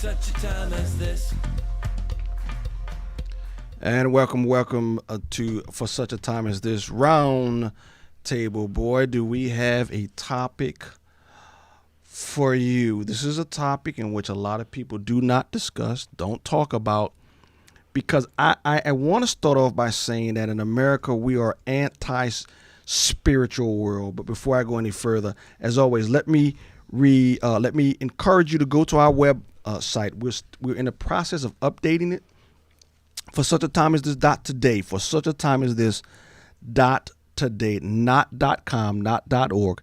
such a time as this. And welcome to For Such a Time as This round table. Boy, do we have a topic for you. This is a topic in which a lot of people do not discuss, don't talk about, because I want to start off by saying that in America we are anti-spiritual world. But before I go any further, as always, let me encourage you to go to our web site. We're in the process of updating it. For such a time as this .today. For such a time as this .today, not .com, not .org,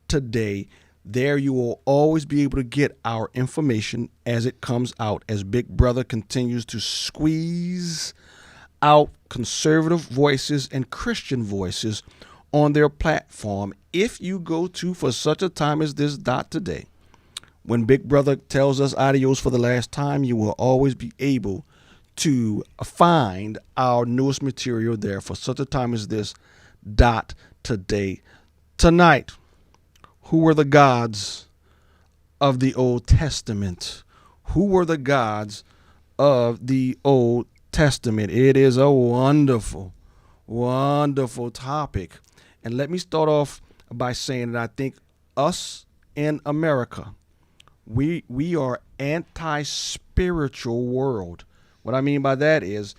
.today. There you will always be able to get our information as it comes out, as Big Brother continues to squeeze out conservative voices and Christian voices on their platform. If you go to For Such a Time as This .today, when Big Brother tells us adios for the last time, you will always be able to find our newest material there. For such a time as this .today. Tonight, who were the gods of the Old Testament? Who were the gods of the Old Testament? It is a wonderful, wonderful topic. And let me start off by saying that I think us in America, we are anti-spiritual world. What I mean by that is,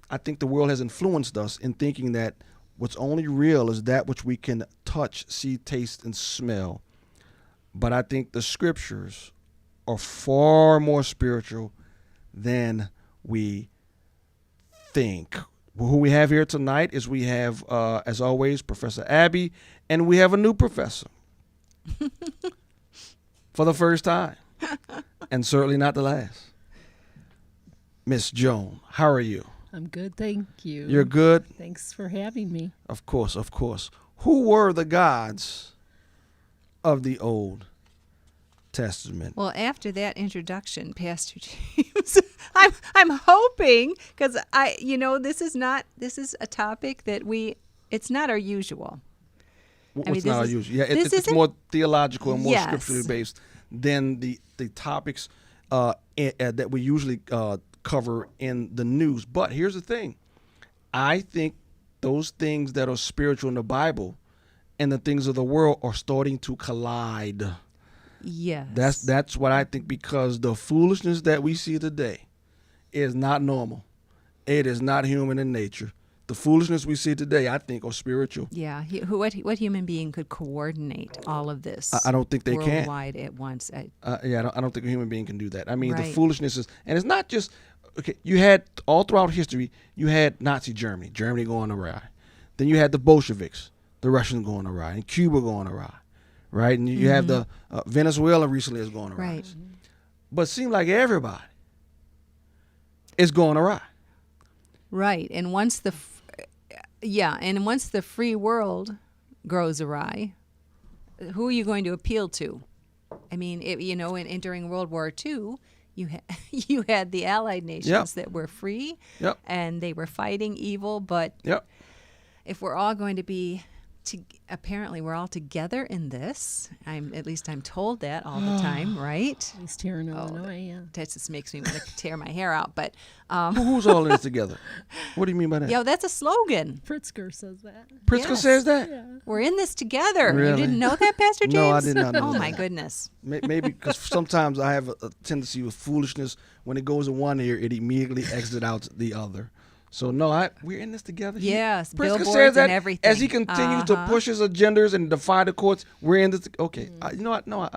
I think the world has influenced us in thinking that what's only real is that which we can touch, see, taste, and smell. But I think the scriptures are far more spiritual than we think. Who we have here tonight is we have, as always, Professor Abby, and we have a new professor for the first time, and certainly not the last. Miss Joan, how are you? I'm good, thank you. You're good? Thanks for having me. Of course, of course. Who were the gods of the Old Testament? Well, after that introduction, Pastor James, I'm hoping, because this is a topic that it's not our usual. What's not our usual? Yeah, it's more theological and more scripturally based than the topics that we usually cover in the news. But here's the thing. I think those things that are spiritual in the Bible and the things of the world are starting to collide. Yes. That's what I think, because the foolishness that we see today is not normal. It is not human in nature. The foolishness we see today, I think, are spiritual. Yeah. What human being could coordinate all of this? I don't think they can. Worldwide at once. I don't think a human being can do that. I mean, Right. The foolishness is, and it's not just, okay, you had, all throughout history, you had Nazi Germany going awry. Then you had the Bolsheviks, the Russians going awry, and Cuba going awry, right? And you have the Venezuela recently is going awry. Right. But it seems like everybody is going awry. Right. And once the free world grows awry, who are you going to appeal to? I mean, during World War II, you had the Allied nations that were free, and they were fighting evil. But if we're all going to be, apparently we're all together in this. I'm told that all the time, right? At least here in Illinois, yeah. That just makes me want to tear my hair out. But Who's all in this together? What do you mean by that? yeah, that's a slogan. Pritzker says that. Pritzker Yes. says that? Yeah. We're in this together. Really? You didn't know that, Pastor James? No, I did not know Oh that. my goodness. Maybe because sometimes I have a tendency with foolishness. When it goes in one ear, it immediately exits out the other. So no, we're in this together. Yes, Pritzker billboards says that and everything. as he continues to push his agendas and defy the courts. We're in this. Okay, you know what? No,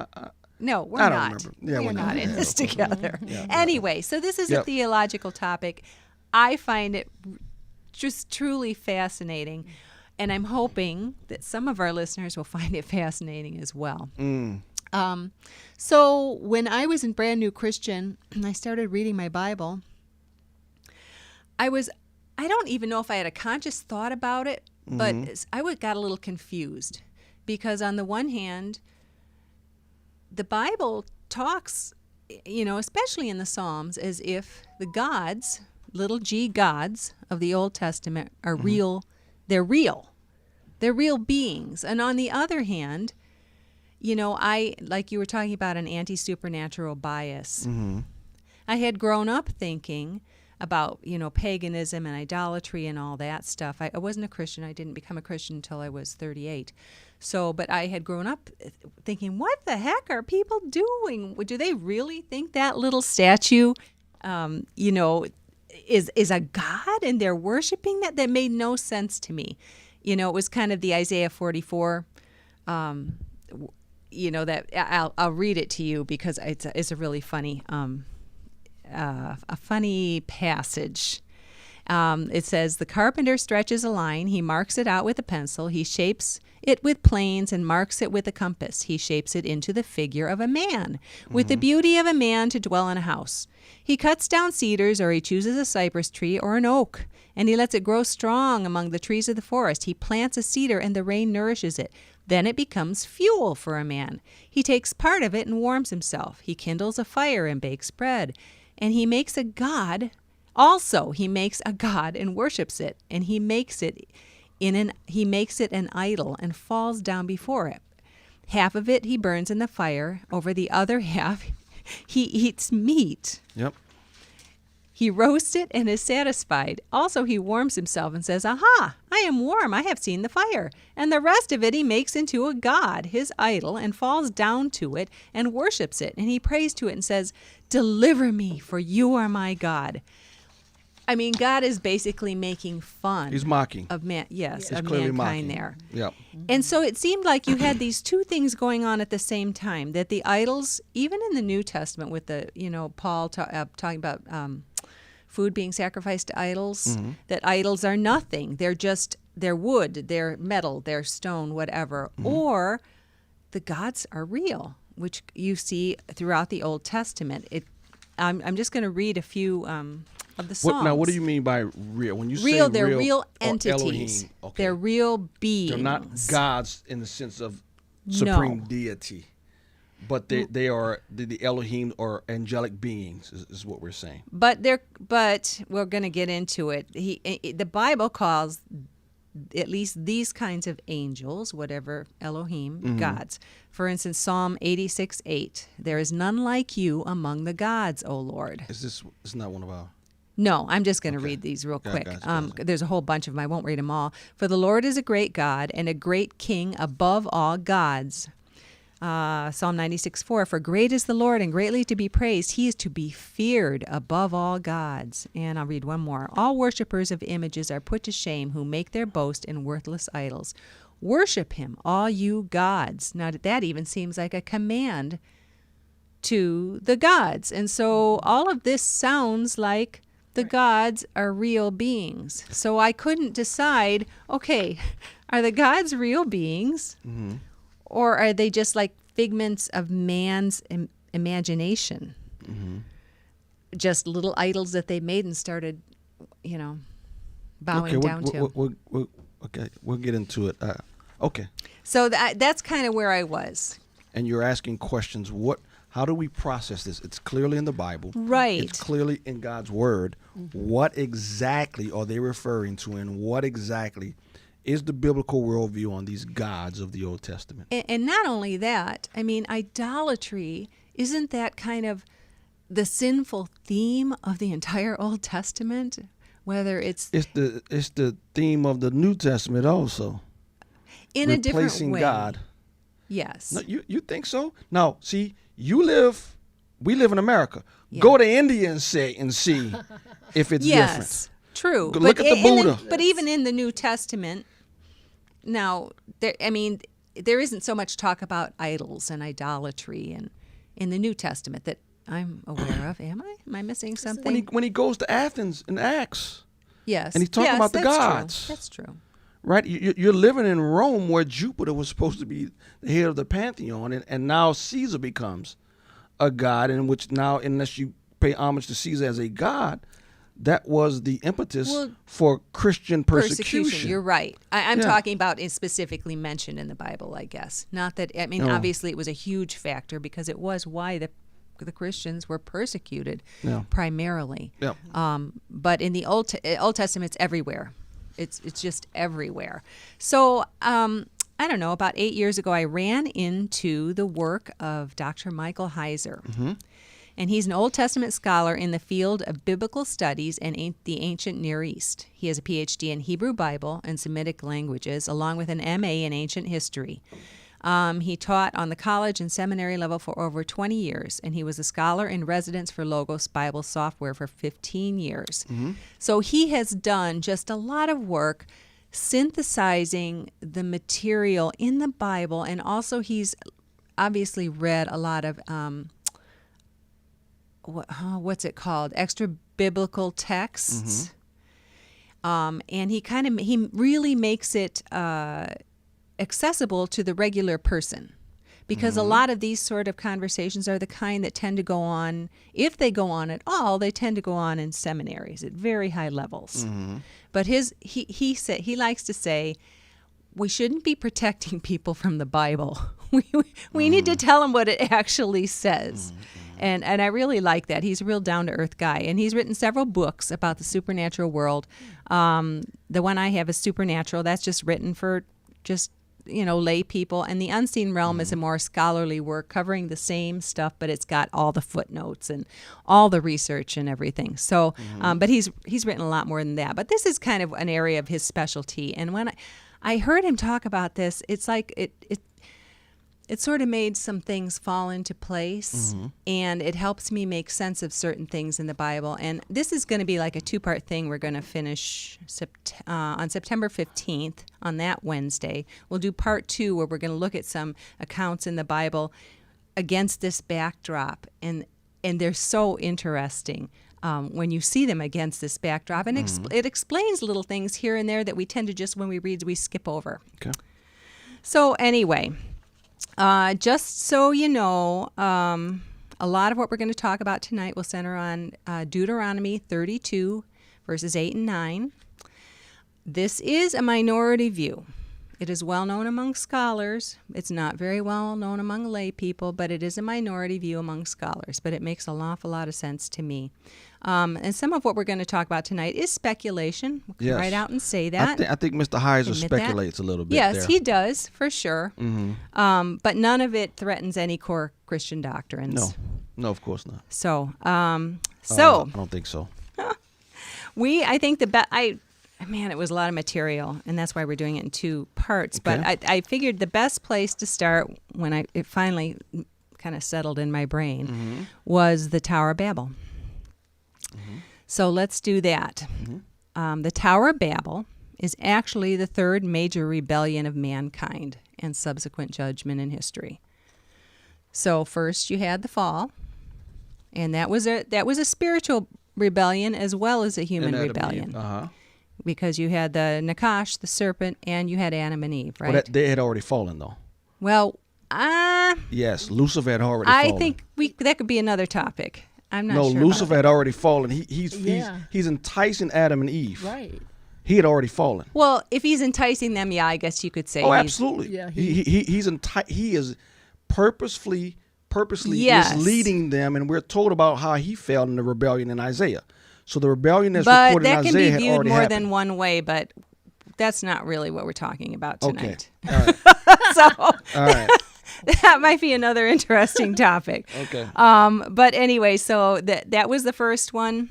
No, we're I don't not. remember. Yeah, we're we're not not. in this together. Yeah. Anyway, so this is a Yep. theological topic. I find it just truly fascinating, and I'm hoping that some of our listeners will find it fascinating as well. So when I was in Brand New Christian, I started reading my Bible. I don't even know if I had a conscious thought about it, but I got a little confused, because on the one hand, the Bible talks, especially in the Psalms, as if the gods, little g gods of the Old Testament are real. They're real. They're real beings. And on the other hand, I, like you were talking about, an anti-supernatural bias. I had grown up thinking about, paganism and idolatry and all that stuff. I wasn't a Christian. I didn't become a Christian until I was 38. But I had grown up thinking, what the heck are people doing? Do they really think that little statue, is a god and they're worshiping that? That made no sense to me. It was kind of the Isaiah 44, that I'll read it to you because it's a really funny a funny passage. It says, the carpenter stretches a line, he marks it out with a pencil, he shapes it with planes and marks it with a compass. He shapes it into the figure of a man, with the beauty of a man to dwell in a house. He cuts down cedars, or he chooses a cypress tree or an oak, and he lets it grow strong among the trees of the forest. He plants a cedar, and the rain nourishes it. Then it becomes fuel for a man. He takes part of it and warms himself. He kindles a fire and bakes bread. And he makes a god. Also, he makes a god and worships it, and he makes it an idol and falls down before it. Half of it he burns in the fire. Over the other half, he eats meat. Yep. He roasts it and is satisfied. Also, he warms himself and says, aha, I am warm, I have seen the fire. And the rest of it he makes into a god, his idol, and falls down to it and worships it. And he prays to it and says, deliver me, for you are my God. I mean, God is basically making fun. He's mocking. Of man, yes, He's of clearly mankind mocking. there. Yep. And so it seemed like you had these two things going on at the same time. That the idols, even in the New Testament, with the Paul talking about food being sacrificed to idols, that idols are nothing. They're wood, they're metal, they're stone, whatever. Or the gods are real, which you see throughout the Old Testament. I'm just going to read a few of the Psalms. What do you mean by real? When you real, say they're real, real or entities. Elohim, okay. They're real beings. They're not gods in the sense of supreme deity, but they are the Elohim or angelic beings is what we're saying. But we're going to get into it. The Bible calls at least these kinds of angels, whatever Elohim, gods. For instance, Psalm 86:8. There is none like you among the gods, O Lord. It's not one of our. No, I'm just going to Okay. read these real Yeah, quick. gotcha. There's a whole bunch of them. I won't read them all. For the Lord is a great God and a great King above all gods. Psalm 96:4. For great is the Lord and greatly to be praised. He is to be feared above all gods. And I'll read one more. All worshippers of images are put to shame who make their boast in worthless idols. Worship him, all you gods. Now that even seems like a command to the gods. And so all of this sounds like the gods are real beings. So I couldn't decide, okay, are the gods real beings? Or are they just like figments of man's imagination? Just little idols that they made and started, bowing down to. Okay, we'll get into it. Okay. So that's kind of where I was. And you're asking questions. How do we process this? It's clearly in the Bible. Right. It's clearly in God's Word. What exactly are they referring to, and what exactly is the biblical worldview on these gods of the Old Testament? And not only that, I mean, idolatry, isn't that kind of the sinful theme of the entire Old Testament? Whether it's the theme of the New Testament also. In a different replacing way. God. Yes. No, you think so? No. See, we live in America. Yeah. Go to India and see if it's Yes, true. Go look at the Buddha. But even in the New Testament, now, there isn't so much talk about idols and idolatry in the New Testament that I'm aware of. Am I? Am I missing something? When he goes to Athens in Acts, Yes. and he's talking about the that's gods. True. That's true. right? You're living in Rome where Jupiter was supposed to be the head of the pantheon, and now Caesar becomes a god, in which now, unless you pay homage to Caesar as a god, that was the impetus for Christian persecution. You're right. I'm Yeah. talking about it specifically mentioned in the Bible, I guess. Not that, I mean, No. obviously it was a huge factor because it was why the Christians were persecuted Yeah. primarily. Yeah. But in the Old Testament, it's everywhere. It's just everywhere. So I I don't know, about 8 years ago, I ran into the work of Dr. Michael Heiser. And he's an Old Testament scholar in the field of biblical studies and the ancient Near East. He has a PhD in Hebrew Bible and Semitic languages, along with an MA in ancient history. He taught on the college and seminary level for over 20 years, and he was a scholar in residence for Logos Bible Software for 15 years. So he has done just a lot of work synthesizing the material in the Bible, and also he's obviously read a lot of what's it called? Extra biblical texts. And he really makes it accessible to the regular person, because a lot of these sort of conversations are the kind that tend to go on, if they go on at all, they tend to go on in seminaries at very high levels. But he likes to say, we shouldn't be protecting people from the Bible. We need to tell them what it actually says. And I really like that. He's a real down-to-earth guy. And he's written several books about the supernatural world. The one I have is Supernatural. That's just written for just, lay people. And The Unseen Realm is a more scholarly work covering the same stuff, but it's got all the footnotes and all the research and everything. So, but he's written a lot more than that. But this is kind of an area of his specialty. And when I heard him talk about this, it's like it sort of made some things fall into place, and it helps me make sense of certain things in the Bible. And this is going to be like a two-part thing. We're going to finish on September 15th, on that Wednesday. We'll do part 2, where we're going to look at some accounts in the Bible against this backdrop. And they're so interesting when you see them against this backdrop. And it explains little things here and there that we tend to just, when we read, we skip over. Okay. So anyway... just so you know, a lot of what we're going to talk about tonight will center on Deuteronomy 32, verses 8 and 9. This is a minority view. It is well known among scholars. It's not very well known among lay people, but it is a minority view among scholars. But it makes an awful lot of sense to me. And some of what we're going to talk about tonight is speculation. We can Yes. write out and say that. I think Mr. Heiser Admit that. speculates a little bit Yes, there. he does, for sure. But none of it threatens any core Christian doctrines. No, of course not. So, I don't think so. I think man, it was a lot of material, and that's why we're doing it in 2 parts. Okay. But I figured the best place to start, when it finally kind of settled in my brain, was the Tower of Babel. So let's do that. The Tower of Babel is actually the 3rd major rebellion of mankind and subsequent judgment in history. So first you had the fall, and that was a spiritual rebellion as well as a human And Adam and rebellion. Eve. Uh-huh. Because you had the Nakash, the serpent, and you had Adam and Eve, right? Well, they had already fallen, though. Well, Yes, Lucifer had already I fallen. think that could be another topic. I'm not No, sure. Lucifer about had already fallen. He's Yeah. enticing Adam and Eve. Right. He had already fallen. Well, if he's enticing them, yeah, I guess you could say. Oh, he's- absolutely. Yeah, He is purposely Yes. misleading them, and we're told about how he fell in the rebellion in Isaiah. So the rebellion that's But recorded in that can Isaiah be had viewed already more happened. than one way, but that's not really what we're talking about Okay. tonight. All right. So All right. that might be another interesting topic. Okay. But anyway, so that was the first one.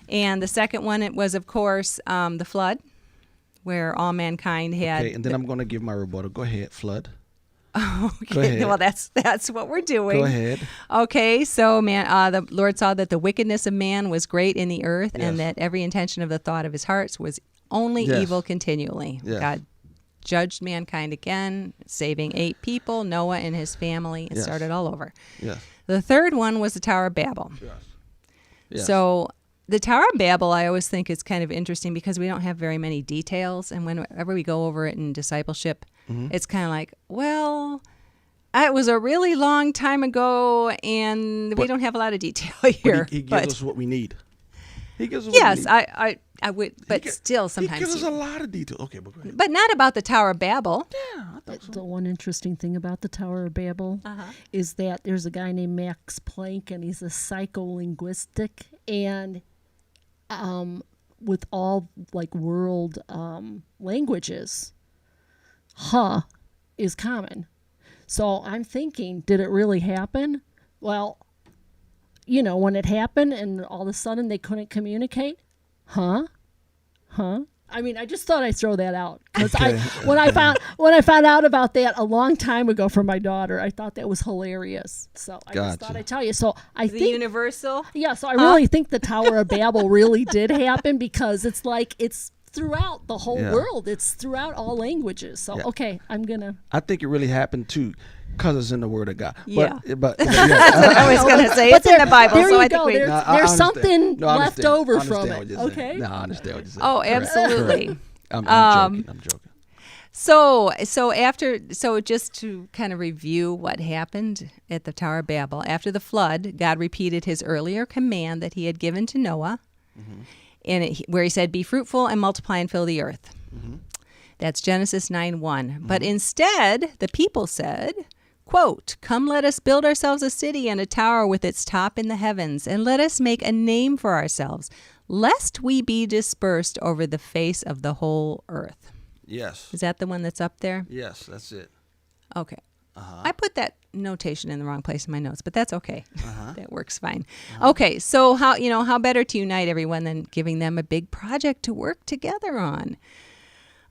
And the second one, it was, of course, the flood, where all mankind had... Okay, and then I'm going to give my rebuttal. Go ahead, flood. Okay, Go ahead. well, that's what we're doing. Go ahead. Okay, so the Lord saw that the wickedness of man was great in the earth, and Yes. that every intention of the thought of his hearts was only Yes. evil continually. Yes. God judged mankind again, saving 8 people, Noah and his family, and Yes. started all over. Yes. The third one was the Tower of Babel. Yes. So the Tower of Babel, I always think is kind of interesting because we don't have very many details, and whenever we go over it in discipleship, it's kind of like, well, it was a really long time ago, and we But- don't have a lot of detail But here. he gives But us what we need. He gives us yes, what we need. I would, but still He sometimes. gives us a lot of detail. Okay, but go ahead. But not about the Tower of Babel. The one interesting thing about the Tower of Babel is that there's a guy named Max Planck, and he's a psycholinguistic, and with all like world languages. is common. So I'm thinking, did it really happen? Well, when it happened and all of a sudden they couldn't communicate, huh? I mean, I just thought I'd throw that out because when I found out about that a long time ago from my daughter, I thought that was hilarious. So I just thought I'd tell you. So I The think universal? yeah. So I really think the Tower of Babel really did happen because it's throughout the whole world. It's throughout all languages. So okay, I think it really happened too, because it's in the Word of God. Yeah. But I was going to say, it's in the Bible, there so you I go. think we... There's something left over I from understand it. what you're saying. Okay. No, I understand what you're saying. Oh, Correct. absolutely. I'm joking. So just to kind of review what happened at the Tower of Babel, after the flood, God repeated his earlier command that he had given to Noah, where he said, "Be fruitful and multiply and fill the earth." That's Genesis 9:1. But instead, the people said, quote, "Come, let us build ourselves a city and a tower with its top in the heavens, and let us make a name for ourselves, lest we be dispersed over the face of the whole earth." Yes. Is that the one that's up there? Yes, that's it. Okay. I put that notation in the wrong place in my notes, but that's okay. That works fine. Okay, so how better to unite everyone than giving them a big project to work together on?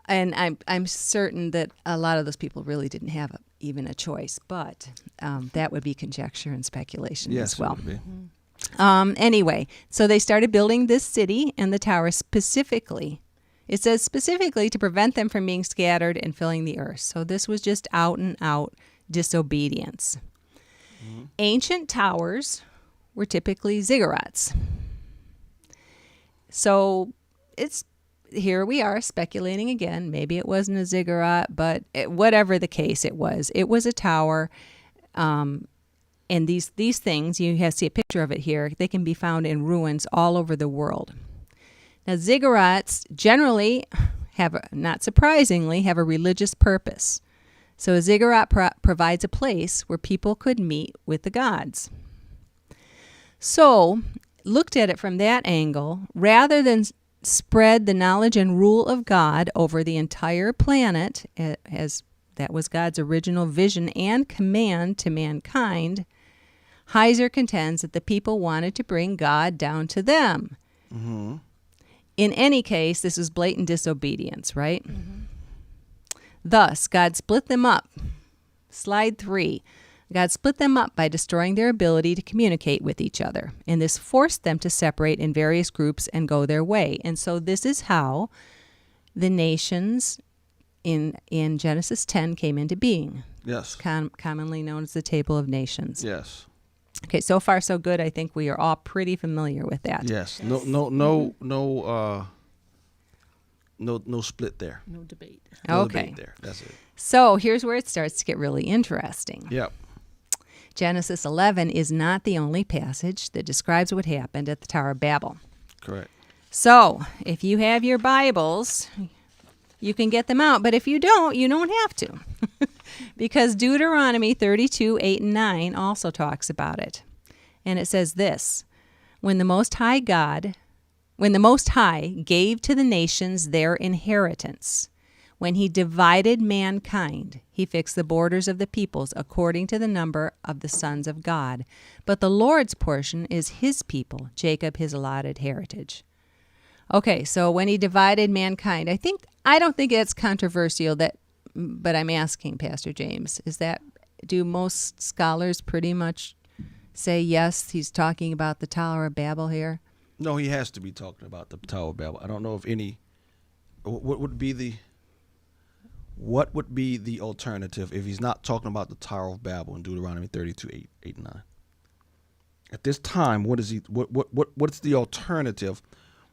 And I'm certain that a lot of those people really didn't have even a choice, but that would be conjecture and speculation as well. It would be. Anyway, so they started building this city and the tower specifically. It says specifically to prevent them from being scattered and filling the earth. So this was just out and out disobedience. Ancient towers were typically ziggurats. So here we are speculating again. Maybe it wasn't a ziggurat, but whatever the case it was a tower. And these things, you see a picture of it here, they can be found in ruins all over the world. Now, ziggurats generally not surprisingly, have a religious purpose. So a ziggurat provides a place where people could meet with the gods. So, looked at it from that angle, rather than spread the knowledge and rule of God over the entire planet, as that was God's original vision and command to mankind, Heiser contends that the people wanted to bring God down to them. Mm-hmm. In any case, this is blatant disobedience, right? Mm-hmm. Thus, God split them up. Slide 3. God split them up by destroying their ability to communicate with each other, and this forced them to separate in various groups and go their way. And so this is how the nations in Genesis 10 came into being. Yes. Commonly known as the Table of Nations. Yes. Okay, so far so good. I think we are all pretty familiar with that. Yes. No split there. No debate. No Okay. debate there. That's it. So here's where it starts to get really interesting. Yep. Genesis 11 is not the only passage that describes what happened at the Tower of Babel. Correct. So if you have your Bibles, you can get them out. But if you don't have to. Because Deuteronomy 32, 8, and 9 also talks about it. And it says this: When the Most High gave to the nations their inheritance, when he divided mankind, he fixed the borders of the peoples according to the number of the sons of God. But the Lord's portion is his people, Jacob his allotted heritage. Okay, so when he divided mankind, I don't think it's controversial but I'm asking Pastor James, do most scholars pretty much say yes, he's talking about the Tower of Babel here? No, he has to be talking about the Tower of Babel. I don't know if any. What would be the alternative if he's not talking about the Tower of Babel in Deuteronomy 32, 8 and 9? At this time, what's the alternative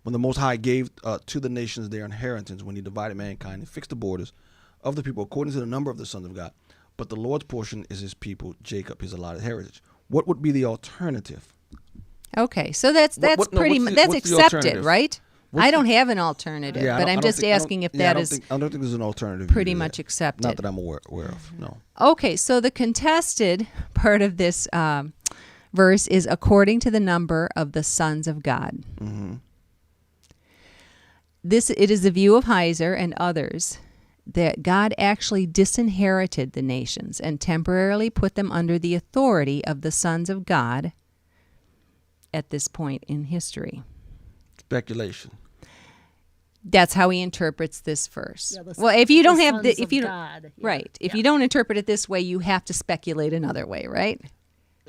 when the Most High gave to the nations their inheritance, when he divided mankind and fixed the borders of the people according to the number of the sons of God? But the Lord's portion is his people, Jacob, his allotted heritage. What would be the alternative? Okay, so that's accepted, right? I don't have an alternative, but I'm just asking if that is. I don't think there's an alternative. Pretty much accepted. Not that I'm aware of. No. Okay, so the contested part of this verse is according to the number of the sons of God. Mm-hmm. It is the view of Heiser and others that God actually disinherited the nations and temporarily put them under the authority of the sons of God at this point in history. Speculation. That's how he interprets this verse. Yeah, Well, if you don't the have sons if of you God. Yeah. right, if Yeah. you don't interpret it this way, you have to speculate another way, right?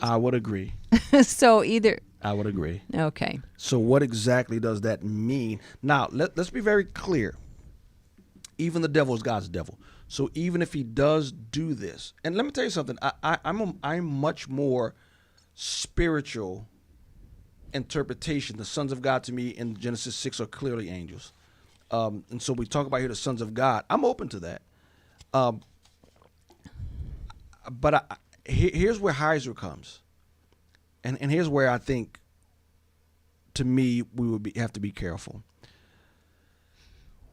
I would agree. So either I would agree. okay. So what exactly does that mean? Now, let's be very clear. Even the devil is God's devil. So even if he does do this, and let me tell you something, I'm much more spiritual interpretation. The sons of God to me in Genesis 6 are clearly angels. And so we talk about here the sons of God. I'm open to that. But here's where Heiser comes. And here's where I think, to me, we would have to be careful.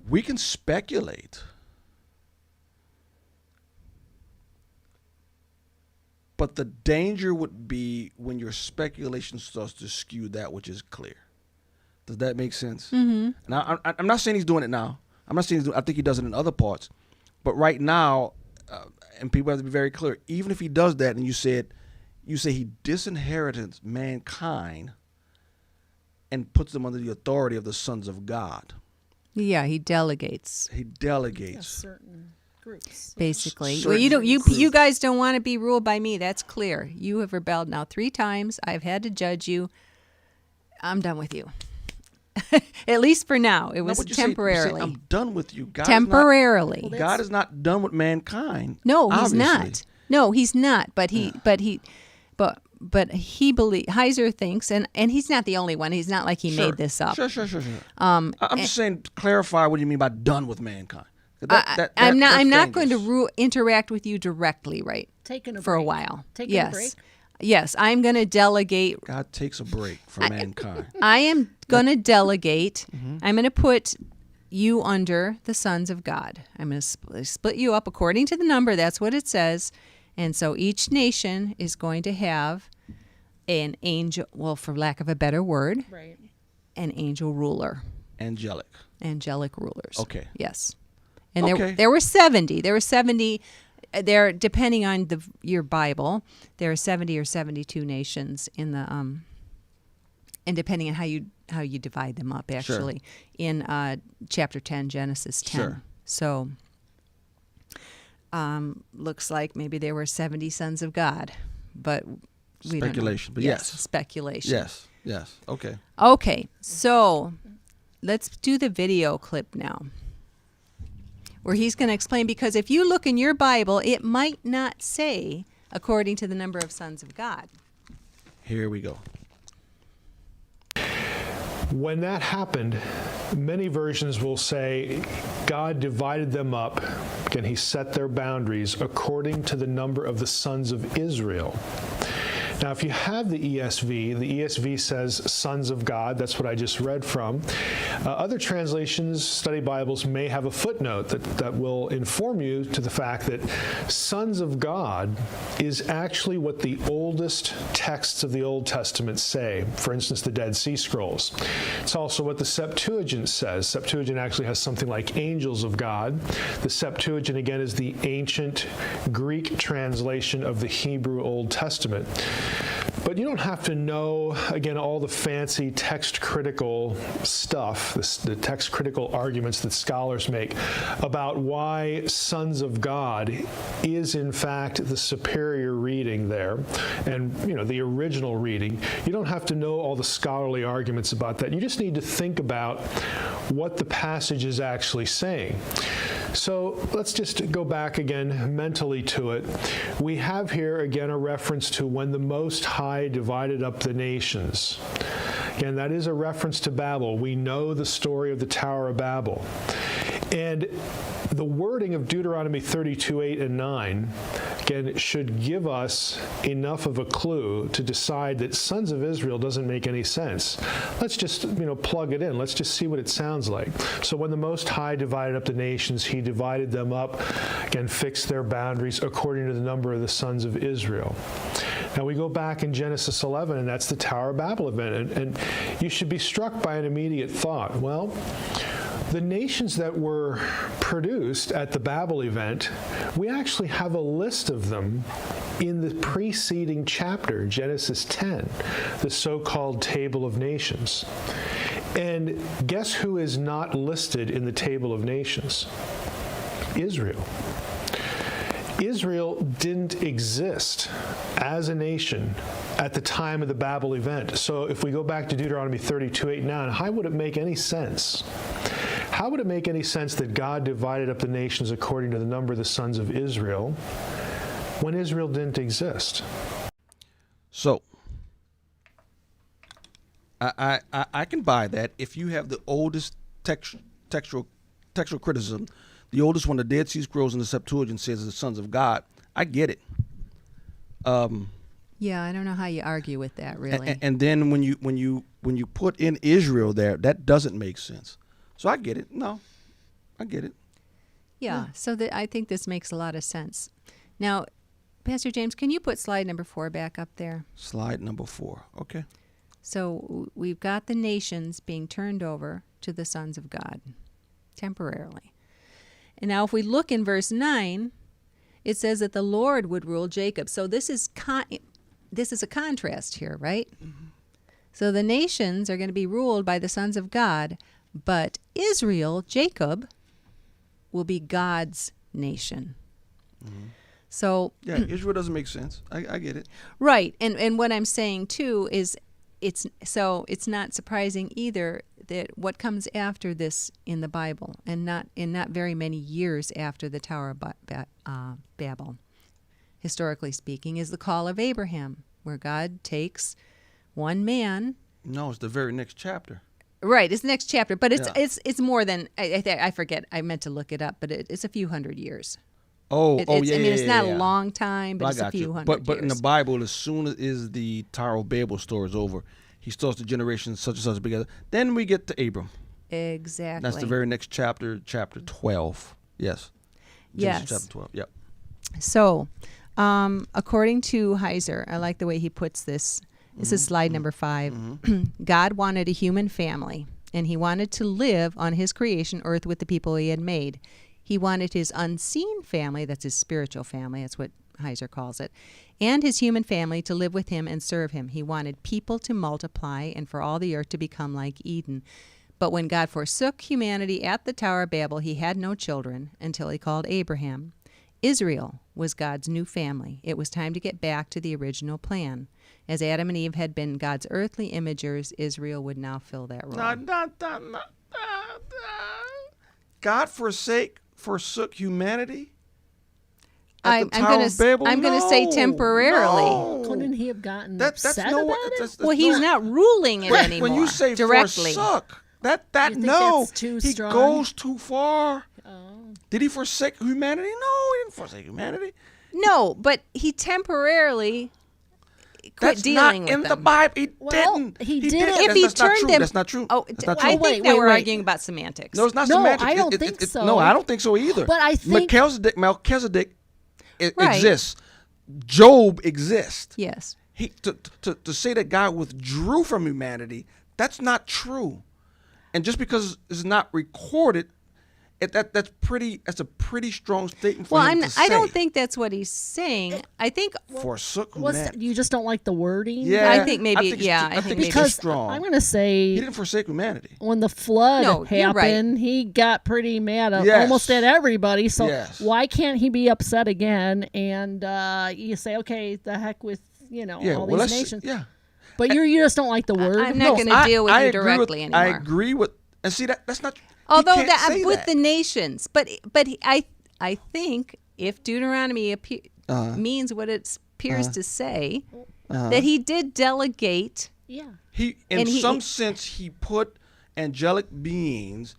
We can speculate, but the danger would be when your speculation starts to skew that which is clear. Does that make sense? Mm-hmm. Now, I'm not saying he's doing it now. I'm not saying I think he does it in other parts. But right now, and people have to be very clear, even if he does that and you say he disinherits mankind and puts them under the authority of the sons of God. Yeah, he delegates. He delegates. Yeah, certain groups. Basically. Certain Well, you groups. guys don't want to be ruled by me. That's clear. You have rebelled now 3 times. I've had to judge you. I'm done with you. At least for now. It was No, but you say, temporarily. I'm done with you. God Temporarily. Is not, God is not done with mankind. No, he's obviously. not. No, he's not. But he believe Heiser thinks, and he's not the only one. He's not like he Sure. made this up. Sure. I'm just saying, clarify what you mean by done with mankind. That's I'm not going dangerous. to interact with you directly, right? Taking a for a break. while. Taking a break. Yes, I'm going to delegate. God takes a break for mankind. I am going to delegate. Mm-hmm. I'm going to put you under the sons of God. I'm going to split you up according to the number. That's what it says. And so each nation is going to have an angel, well, for lack of a better word, Right. an angel ruler, Angelic rulers. Okay. Yes. And Okay. there were 70. There were 70. There, depending on your Bible, there are 70 or 72 nations in the and depending on how you divide them up, actually, in chapter 10, Genesis 10. Sure. So, looks like maybe there were 70 sons of God, but we Speculation, don't know. but yes. Speculation. Yes. Okay. Okay, so let's do the video clip now, where he's going to explain, because if you look in your Bible, it might not say according to the number of sons of God. Here we go. When that happened, many versions will say God divided them up, and he set their boundaries according to the number of the sons of Israel. Now, if you have the ESV says sons of God. That's what I just read from. Other translations, study Bibles, may have a footnote that will inform you to the fact that sons of God is actually what the oldest texts of the Old Testament say. For instance, the Dead Sea Scrolls. It's also what the Septuagint says. Septuagint actually has something like angels of God. The Septuagint, again, is the ancient Greek translation of the Hebrew Old Testament. But you don't have to know, again, all the fancy text-critical stuff, the text-critical arguments that scholars make about why sons of God is, in fact, the superior reading there, and, the original reading. You don't have to know all the scholarly arguments about that. You just need to think about what the passage is actually saying. So let's just go back again mentally to it. We have here again a reference to when the Most High divided up the nations. Again, that is a reference to Babel. We know the story of the Tower of Babel. And the wording of Deuteronomy 32:8 and 9, again, should give us enough of a clue to decide that sons of Israel doesn't make any sense. Let's just, plug it in. Let's just see what it sounds like. So when the Most High divided up the nations, he divided them up, again, fixed their boundaries according to the number of the sons of Israel. Now we go back in Genesis 11, and that's the Tower of Babel event. And you should be struck by an immediate thought. Well, The nations that were produced at the Babel event, we actually have a list of them in the preceding chapter, Genesis 10, the so-called Table of Nations. And guess who is not listed in the Table of Nations? Israel. Israel didn't exist as a nation at the time of the Babel event. So if we go back to Deuteronomy 32:8-9, how would it make any sense? How would it make any sense that God divided up the nations according to the number of the sons of Israel when Israel didn't exist? So I can buy that if you have the oldest textual criticism. The oldest one, the Dead Sea Scrolls in the Septuagint, says the sons of God. I get it. Yeah, I don't know how you argue with that, really. And then when you put in Israel there, that doesn't make sense. So I get it. No, I get it. Yeah, so I think this makes a lot of sense. Now, Pastor James, can you put slide number 4 back up there? Slide number 4. Okay. So we've got the nations being turned over to the sons of God temporarily. And now if we look in verse 9, it says that the Lord would rule Jacob. So this is a contrast here, right? Mm-hmm. So the nations are going to be ruled by the sons of God, but Israel, Jacob, will be God's nation. Mm-hmm. So yeah, Israel doesn't make sense. I get it. Right. And what I'm saying too is it's not surprising either that what comes after this in the Bible, and not very many years after the Tower of Babel, historically speaking, is the call of Abraham, where God takes one man. No, it's the very next chapter. Right, it's the next chapter, but it's more than I forget. I meant to look it up, but it's a few hundred years. Yeah. I mean, it's not a long time, but it's a few hundred years. But in the Bible, as soon as the Tower of Babel story is over, he starts the generations such and such together. Then we get to Abram. Exactly. That's the very next chapter, chapter 12. Yes. Genesis chapter 12. Yep. So, according to Heiser, I like the way he puts this. This is slide number 5. Mm-hmm. God wanted a human family, and he wanted to live on his creation earth with the people he had made. He wanted his unseen family, that's his spiritual family, that's what Heiser calls it, and his human family to live with him and serve him. He wanted people to multiply and for all the earth to become like Eden. But when God forsook humanity at the Tower of Babel, he had no children until he called Abraham. Israel was God's new family. It was time to get back to the original plan. As Adam and Eve had been God's earthly imagers, Israel would now fill that role. God forsook humanity? I'm going to say temporarily. No. Couldn't he have gotten that's upset no, about that's, it? that's He's not ruling it anymore. When you say directly. forsook, You think that's too he strong? goes too far. Oh. Did he forsake humanity? No, he didn't forsake humanity. No, but he temporarily quit That's dealing not with in them. the Bible. He Well, didn't. he did didn't. it. If he That's not turned true. them, That's not true. Oh, That's not I true. think that wait, we're wait. arguing about semantics. No, it's not No, semantics. I don't think so. No, I don't think so either. But I think- Melchizedek Right. exists. Job exists. Yes. To say that God withdrew from humanity, that's not true. And just because it's not recorded, that's a pretty strong statement for him to say. I don't think that's what he's saying. I think Forsook What's humanity. you just don't like the wording? Yeah, I think maybe- it's yeah, too- I think it's too Because strong. I'm going to say He didn't forsake humanity. when the flood No, you're right. happened, he got pretty mad at Yes. almost at everybody. So Yes. why can't he be upset again? And you say, okay, the heck with all these let's nations. yeah. But you just don't like the word. I'm not going to deal with you directly anymore. I agree with, and see that's not. Although he can't say with that. the nations, but I think if Deuteronomy means what it appears to say, that he did delegate. Yeah. He, in some sense, he put angelic beings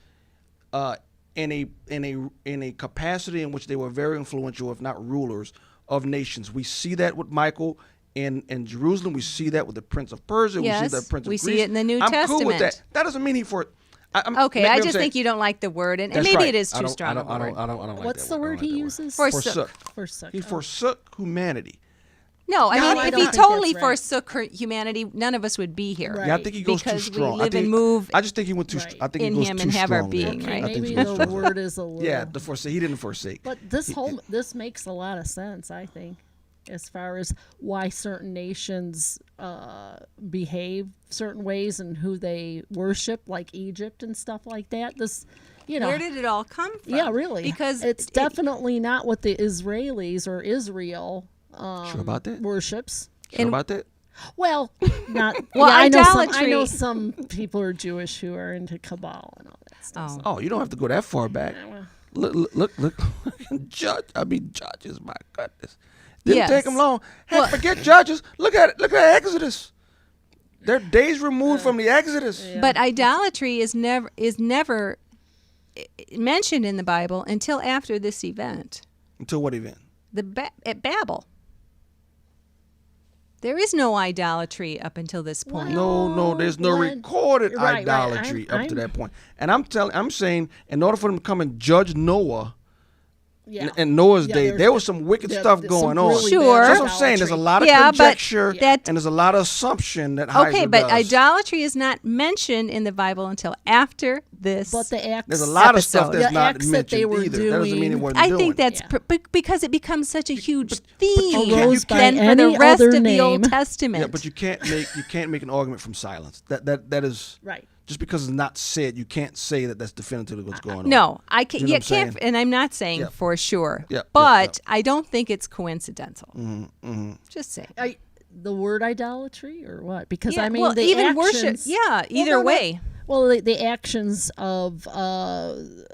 in a capacity in which they were very influential, if not rulers, of nations. We see that with Michael in Jerusalem. We see that with the Prince of Persia. Yes, we see that Prince of we Greece. see it in the New I'm cool with Testament. that. That doesn't mean he for. Okay, I just think you don't like the word, and That's maybe right. it is I too don't- strong I don't, a word. I don't like What's that the word. I word don't he like that word. uses? Forsook. Forsook. He Oh. forsook humanity. No, I Yeah, mean, I if don't he think totally that's right. forsook humanity, none of us would be here. Right. Yeah, I think he goes Because too we strong. live and move I just think he went too. Right. I think in he goes him too and have our strong there. being, Okay, right? I think maybe he goes the too word is a little. Yeah, the forsake. He didn't forsake. But this makes a lot of sense, I think, as far as why certain nations behave certain ways and who they worship, like Egypt and stuff like that. This, Where did it all come from? yeah, really, Because it's definitely not what the Israelis or Israel Sure about that? worships. Sure about that? Well, not. Well, yeah, I idolatry- know some people are Jewish who are into Kabbalah and all that stuff. Oh. Oh, you don't have to go that far back. Look. Judges. My goodness, didn't Yes. take them long. Heck, Well- forget Judges. Look at it. Look at Exodus. They're days removed from the Exodus. But idolatry is never mentioned in the Bible until after this event, Until what event? at Babel. There is no idolatry up until this point. No, there's no Glenn, recorded right, right. idolatry up to I'm- that point. And I'm saying, in order for them to come and judge Noah Yeah. in Noah's Yeah, day, there's- there was some wicked yeah, stuff there's going some on. really Sure. bad That's what I'm saying. There's a idolatry. lot of Yeah, but conjecture that- and there's a lot of assumption that Okay, Heiser but does. idolatry is not mentioned in the Bible until after this. But the acts. There's a lot of stuff episode. that's The not acts that mentioned they were either. That doesn't mean it doing- wasn't I doing. think that's Yeah. because it becomes such a huge you theme Arose by then for the any rest other of the Old name. Testament. Yeah, but you can't make an argument from silence. That is Right. just because it's not said. You can't say that that's definitively what's going on. No, I can't. You know You what I'm can't, saying? and I'm not saying Yeah. for sure. Yeah, but yeah. I don't think it's coincidental. Mm-hmm. Just say. The word idolatry or what? Because Yeah, I mean, well, the even actions, worship. Yeah, either no, no. way. Well, the actions of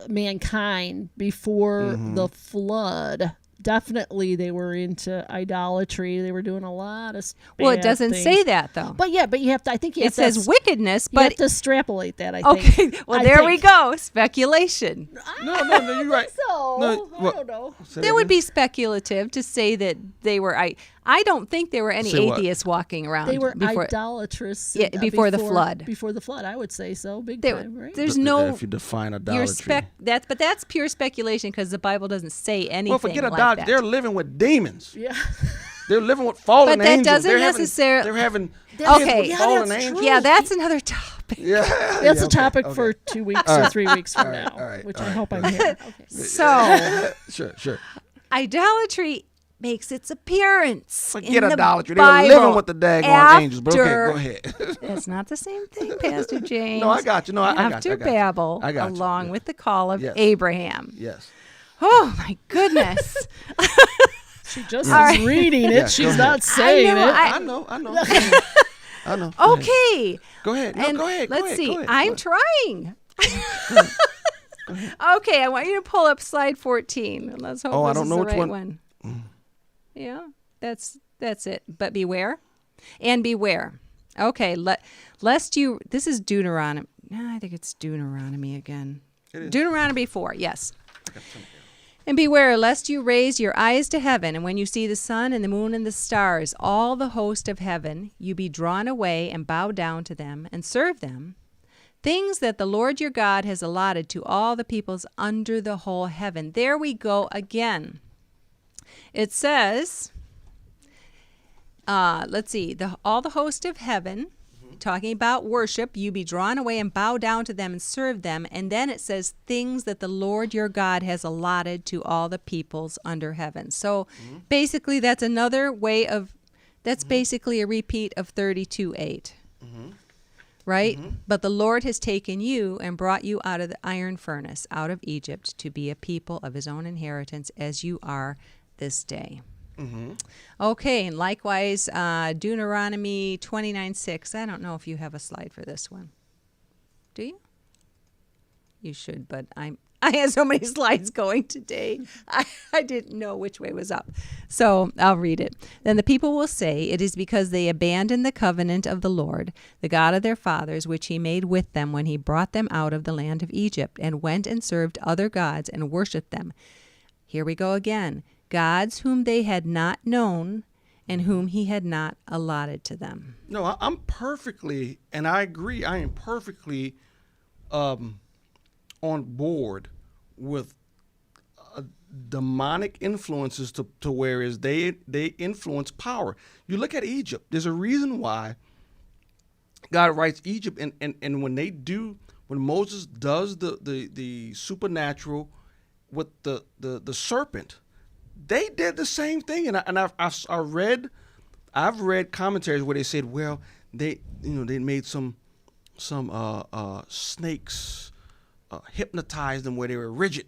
mankind before Mm-hmm. the flood, definitely they were into idolatry. They were doing a lot of Well, it bad doesn't things. say that though. But yeah, but you have to. I think you have It to. says wickedness, You have but to extrapolate that. I think. okay. Well, I there we think. go. Speculation. No, you're right. So No, I what- don't know. Say There that would again? be speculative to say that they were. I don't think there were any Say what? atheists walking around. They were before. idolatrous. Yeah, before the flood. Before the flood, I would say so. Big There- time, right? there's But no. if you define You're idolatry. but that's pure speculation because the Bible doesn't say anything. Well, forget like idolatry. that. They're living with demons. Yeah. They're living with fallen But that angels. doesn't They're having- necessar- They're having That's- kids with yeah, fallen that's angels. true. Yeah, that's another topic. Yeah, That's yeah, a okay, topic okay. for 2 weeks or 3 weeks from now, all right, which all I right, hope all I'm here. Okay. So Sure. idolatry makes its appearance. Forget in the idolatry. They were Bible living with the daggone angels. But okay, after- go ahead. That's not the same thing, Pastor James. No, I got you. No, I got you. After I got you. Babel, I got you. along Yeah. with the call of Yes. Abraham. Yes. Oh my goodness! She just All is right. reading it. Yeah, go She's ahead. not saying know, it. I know. I know. Go ahead. Okay, Go ahead. No, and go ahead. Go let's ahead. see. Go ahead. I'm Go ahead. trying. Okay, I want you to pull up slide 14. Let's hope Oh, I this don't is know the which right one. Yeah, that's it. But beware, and beware. Okay, lest you. This is Deuteronomy. No, I think it's Deuteronomy again. It is. Deuteronomy 4. Yes. And beware lest you raise your eyes to heaven, and when you see the sun and the moon and the stars, all the host of heaven, you be drawn away and bow down to them and serve them, things that the Lord your God has allotted to all the peoples under the whole heaven. There we go again. It says, let's see, all the host of heaven, talking about worship, you be drawn away and bow down to them and serve them. And then it says things that the Lord your God has allotted to all the peoples under heaven. So basically that's another way of, that's basically a repeat of 32:8. Right? But the Lord has taken you and brought you out of the iron furnace, out of Egypt, to be a people of his own inheritance as you are this day. Okay, and likewise, Deuteronomy 29:6. I don't know if you have a slide for this one. Do you? You should, but I had so many slides going today. I didn't know which way was up. So I'll read it. Then the people will say, it is because they abandoned the covenant of the Lord, the God of their fathers, which he made with them when he brought them out of the land of Egypt, and went and served other gods and worshipped them. Here we go again. Gods whom they had not known and whom he had not allotted to them. No, I'm perfectly, and I agree. I am perfectly on board with demonic influences to whereas they influence power. You look at Egypt. There's a reason why God writes Egypt, and when Moses does the supernatural with the serpent, they did the same thing. And I've read commentaries where they said, well, they made some snakes hypnotize them where they were rigid,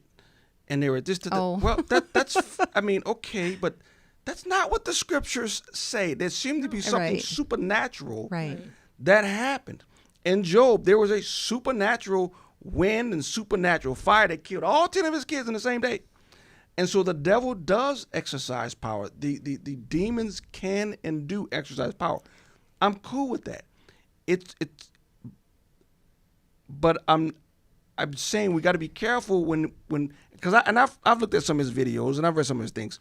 and they were just well, that's I mean, okay, but that's not what the scriptures say. There seemed to be something Right. supernatural Right. that happened. In Job, there was a supernatural wind and supernatural fire that killed all 10 of his kids in the same day. And so the devil does exercise power. The demons can and do exercise power. I'm cool with that. But I'm saying we got to be careful when because I've looked at some of his videos and I've read some of his things.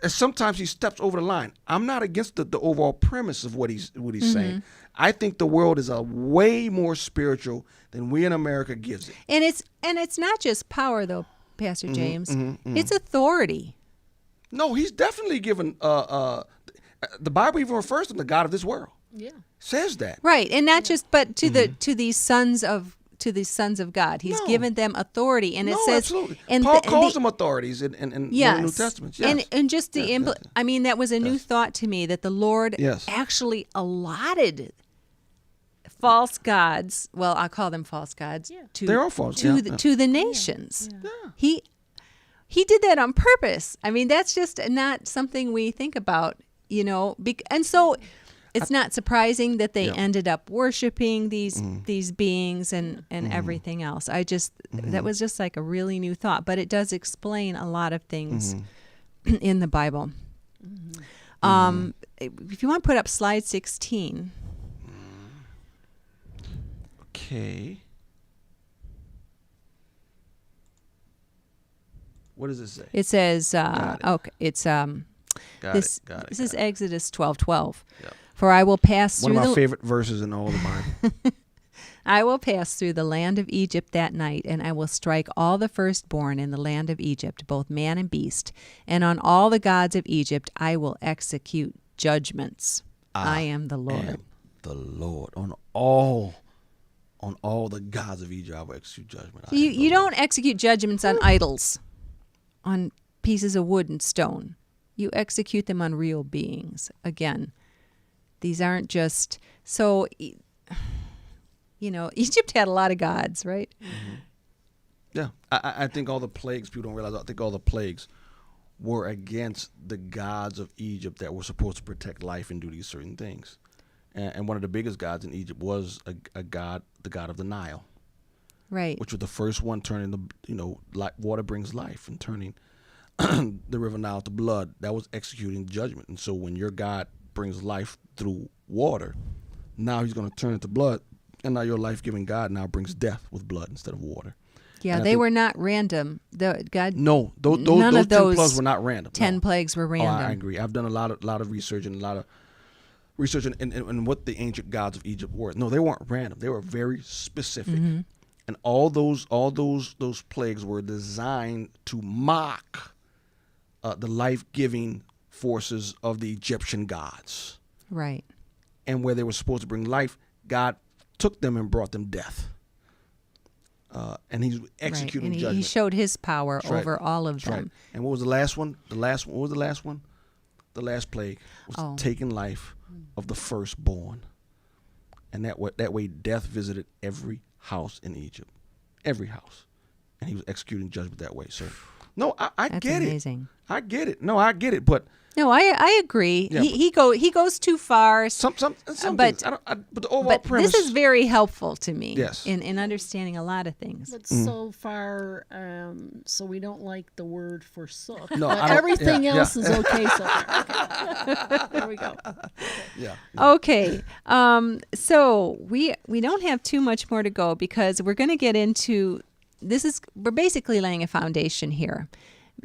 Sometimes he steps over the line. I'm not against the overall premise of what he's saying. I think the world is a way more spiritual than we in America gives it. And it's not just power though, Pastor James. It's authority. No, he's definitely given. The Bible even refers to him the God of this world. Yeah. Says that. Right. And not just but to these sons of God. He's No. given them authority, and it No, says absolutely. and Paul the- calls the- them authorities in Yes. the New Testament. Yes. And just the Yes, yes, I mean, that was a new yes. thought to me that the Lord Yes. actually allotted false gods. Well, I'll call them false gods. Yeah. They are false, to yeah, the yeah. to the nations. Yeah. He did that on purpose. I mean, that's just not something we think about, and so it's not surprising that they Yeah. ended up worshiping these beings and everything else. That was just like a really new thought, but it does explain a lot of things in the Bible. If you want to put up slide 16. Okay. What does it say? It says, Got it. okay, it's Got this. it. Got it. This got is it. Exodus 12:12. Yep. For I will pass One through of my the favorite verses in all the Bible. I will pass through the land of Egypt that night, and I will strike all the firstborn in the land of Egypt, both man and beast, and on all the gods of Egypt I will execute judgments. I am the Lord. And the Lord on all the gods of Egypt I will execute judgment. I am You the Lord. don't execute judgments on idols, on pieces of wood and stone. You execute them on real beings. Again, these aren't just so. Egypt had a lot of gods, right? Yeah, I think all the plagues, people don't realize, I think all the plagues were against the gods of Egypt that were supposed to protect life and do these certain things. And one of the biggest gods in Egypt was a god, the god of the Nile, Right. which was the first one turning water brings life, and turning the river Nile to blood. That was executing judgment. And so when your God brings life through water, now he's going to turn it to blood. And now your life-giving God now brings death with blood instead of water. Yeah, And I they think- were not random. God. No, those None of 10 those plagues were not random. 10 no. plagues were Oh, random. I agree. I've done a lot of research and a lot of research in what the ancient gods of Egypt were. No, they weren't random. They were very specific. Mm-hmm. And all those plagues were designed to mock the life-giving forces of the Egyptian gods. Right. And where they were supposed to bring life, God took them and brought them death. And he's executing right. And judgment. he showed his power That's right. over all of That's them. right. And what was the last one? What was the last one? The last plague was taking life of the firstborn. And that way death visited every house in Egypt. Every house. And he was executing judgment that way. So, no, I That's get amazing. it. I get it. No, I get it. But No, I agree. Yeah, He goes too far. some but things, but the overall but premise. this is very helpful to me. Yes. In understanding a lot of things. But so far, so we don't like the word forsook. No, but I don't- everything yeah, else yeah. is okay so far. Okay. There we go. yeah. Okay. So we don't have too much more to go because we're going to get into we're basically laying a foundation here.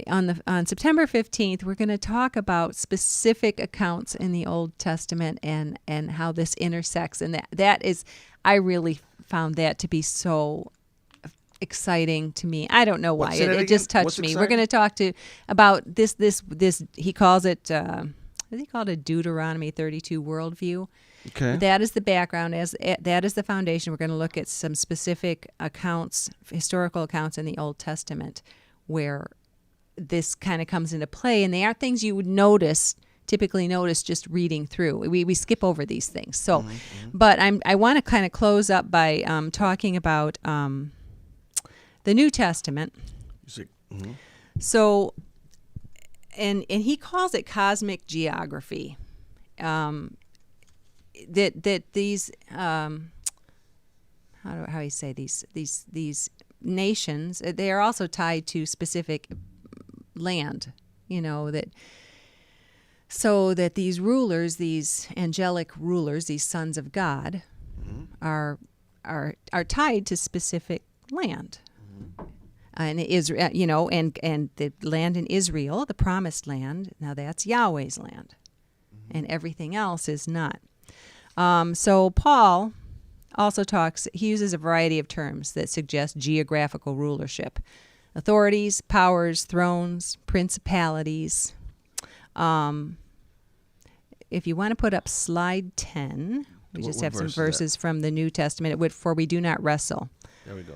On September 15th, we're going to talk about specific accounts in the Old Testament and how this intersects. And that is, I really found that to be so exciting to me. I don't know why. Say that It just again? touched What's me. We're going to talk about this. He calls it. I think he called it Deuteronomy 32 worldview. Okay. That is the background. That is the foundation. We're going to look at some specific accounts, historical accounts in the Old Testament, where this kind of comes into play, and they aren't things you would typically notice just reading through. We skip over these things. So, but I want to kind of close up by talking about the New Testament. So, and he calls it cosmic geography. That these how do you say these nations, they are also tied to specific land, so that these rulers, these angelic rulers, these sons of God, are tied to specific land. And Israel, and the land in Israel, the promised land, now that's Yahweh's land, and everything else is not. So Paul also he uses a variety of terms that suggest geographical rulership: authorities, powers, thrones, principalities. If you want to put up slide 10, we just have some verses from the New Testament. For we do not wrestle. There we go.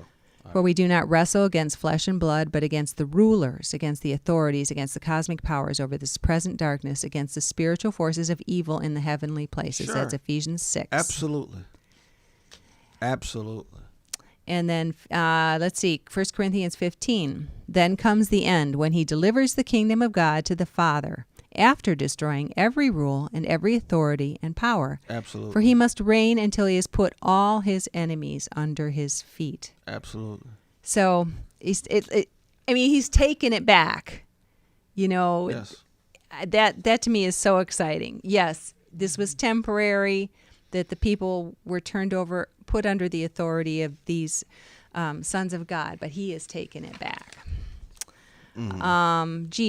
For we do not wrestle against flesh and blood, but against the rulers, against the authorities, against the cosmic powers over this present darkness, against the spiritual forces of evil in the heavenly places. Sure. That's Ephesians 6. Absolutely. And then, let's see, 1 Corinthians 15. Then comes the end, when he delivers the kingdom of God to the Father, after destroying every rule and every authority and power. Absolutely. For he must reign until he has put all his enemies under his feet. Absolutely. So he's taken it back. Yes. That to me is so exciting. Yes, this was temporary, that the people were put under the authority of these sons of God, but he has taken it back.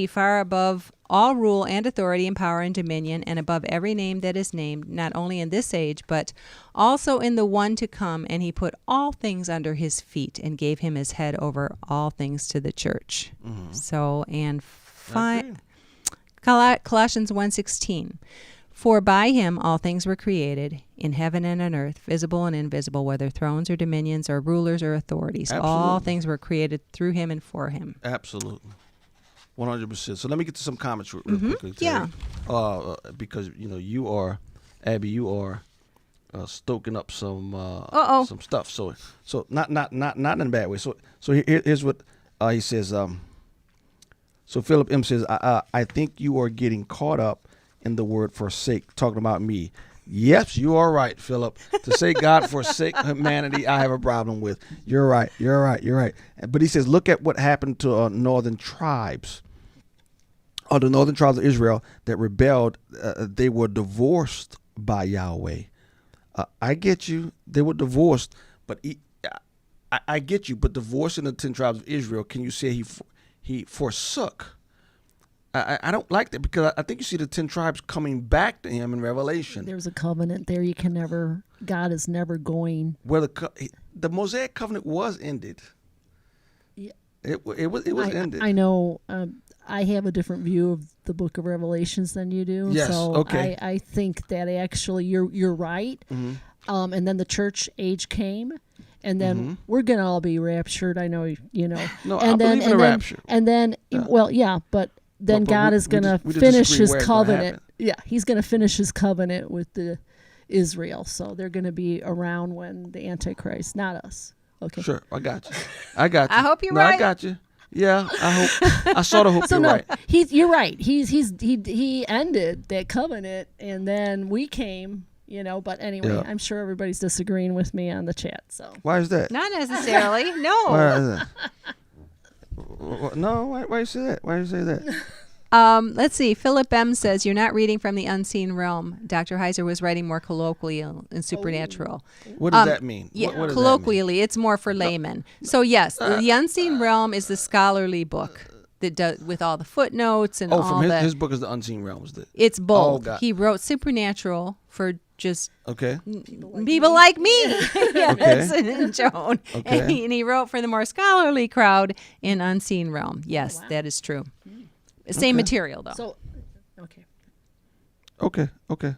Far above all rule and authority and power and dominion, and above every name that is named, not only in this age, but also in the one to come. And he put all things under his feet and gave him his head over all things to the church. So, and Colossians 1:16. For by him all things were created, in heaven and on earth, visible and invisible, whether thrones or dominions or rulers or authorities. Absolutely. All things were created through him and for him. Absolutely. 100%. So let me get to some comments real quickly. Yeah. Because, you are, Abby, you are stoking up some stuff. So not in a bad way. So here's what he says. So Philip M. says, I think you are getting caught up in the word forsake, talking about me. Yes, you are right, Philip. To say God forsake humanity, I have a problem with. You're right. But he says, look at what happened to northern tribes. The northern tribes of Israel that rebelled, they were divorced by Yahweh. I get you. They were divorced, but I get you. But divorcing the 10 tribes of Israel, can you say he forsook? I don't like that, because I think you see the 10 tribes coming back to him in Revelation. There's a covenant there. God is never going. Well, the Mosaic covenant was ended. Yeah. It was ended. I know. I have a different view of the book of Revelations than you do. Yes, so okay. I think that actually you're right. Mm-hmm. And then the church age came. And then we're going to all be raptured. I know, No, and I believe in a rapture. And then, but then But God we is going to just finish disagree his where it's gonna covenant. happen. Yeah, he's going to finish his covenant with the Israel. So they're going to be around when the Antichrist, not us. Okay. Sure, I got you. I hope you're no, right. I got you. Yeah, I sort of hope So you're no, right. you're right. He ended that covenant, and then we came. But anyway, Yeah. I'm sure everybody's disagreeing with me on the chat. So Why is that? Not necessarily. No. Why is that? No, why you say that? Why you say that? Let's see. Philip M. says, you're not reading from the unseen realm. Dr. Heiser was writing more colloquially and supernatural. What does that mean? Yeah, what does that mean? colloquially, it's more for laymen. So yes, the unseen realm is the scholarly book that does with all the footnotes and all from the. his book is the Unseen Realms. It's both. God. He wrote supernatural for just Okay. people like me. Yes, and Joan. Okay. And he wrote for the more scholarly crowd in Unseen Realm. Yes, that is true. Same material, though. So, okay. Okay. Okay.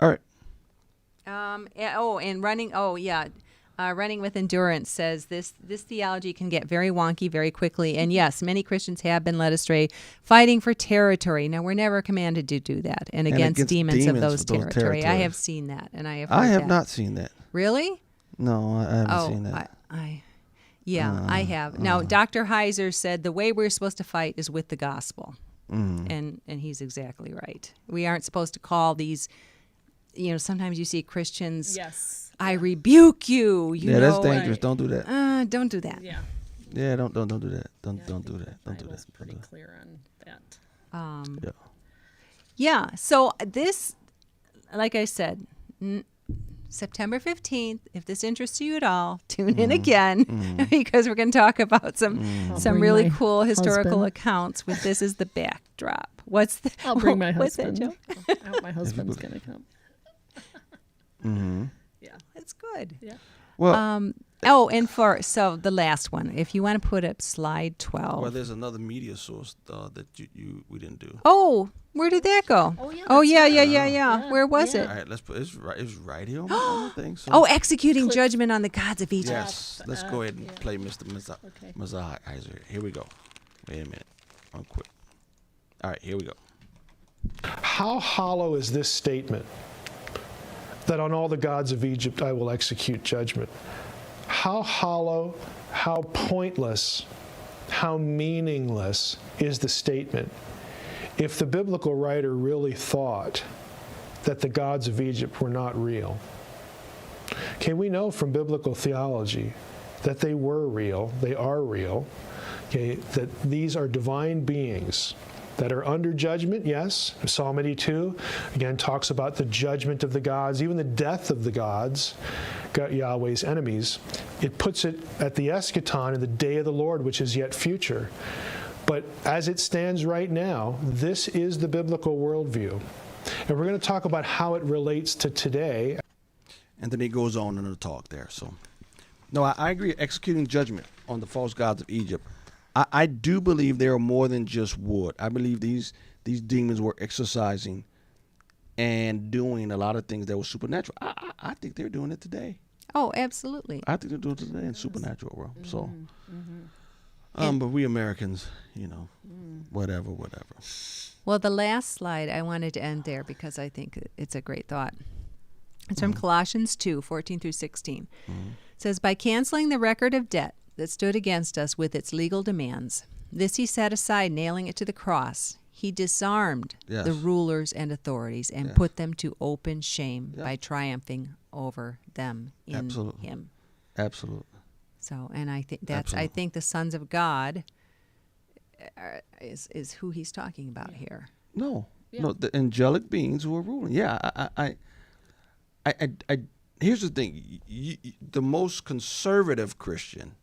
All right. And running. Oh, yeah. Running with Endurance says this theology can get very wonky very quickly. And yes, many Christians have been led astray fighting for territory. Now, we're never commanded to do that. And against demons of those territory. I have seen that. And I have heard I have that. not seen that. Really? No, I haven't seen that. I have. Now, Dr. Heiser said the way we're supposed to fight is with the gospel. And he's exactly right. We aren't supposed to call these, sometimes you see Christians, Yes. I rebuke you. That's dangerous. Don't do that. Don't do that. Yeah. Yeah, don't do that. Don't do that. Don't do Bible's that. pretty clear on that. Yeah. Yeah. So this, like I said, September 15th, if this interests you at all, tune in again because we're going to talk about some bring really my cool historical husband. accounts with this as the backdrop. What's the? I'll bring my what's that, husband. Joe? I hope my husband's going to come. Yeah. That's good. Yeah. Well, And so the last one, if you want to put up slide 12. well, there's another media source that we didn't do. Oh, where did that go? Oh, yeah, Oh, that's yeah, right. yeah, yeah. Yeah, Where was yeah. it? All right, let's put it's right here on the thing. So. Oh, executing judgment on the gods of Egypt. yes. Let's go ahead and play Mr. Okay. Mazahaiser. Here we go. Wait a minute. I'm quick. All right, here we go. How hollow is this statement that on all the gods of Egypt I will execute judgment? How hollow, how pointless, how meaningless is the statement if the biblical writer really thought that the gods of Egypt were not real? Okay, we know from biblical theology that they were real, they are real, okay, that these are divine beings that are under judgment, yes. Psalm 82, again, talks about the judgment of the gods, even the death of the gods, Yahweh's enemies. It puts it at the eschaton in the day of the Lord, which is yet future. But as it stands right now, this is the biblical worldview. And we're going to talk about how it relates to today. And then he goes on in the talk there. So, no, I agree. Executing judgment on the false gods of Egypt. I do believe they are more than just wood. I believe these demons were exercising and doing a lot of things that were supernatural. I think they're doing it today. Oh, absolutely. I think they're doing it today in supernatural realm. So, but we Americans, whatever. Well, the last slide, I wanted to end there because I think it's a great thought. It's from Colossians 2, 14 through 16. It says, by canceling the record of debt that stood against us with its legal demands, this he set aside, nailing it to the cross. He disarmed the rulers and authorities and put them to open shame by triumphing over them in him. Absolutely. So, and I think I think the sons of God is who he's talking about here. No, the angelic beings who are ruling. Yeah, I here's the thing: the most conservative Christian,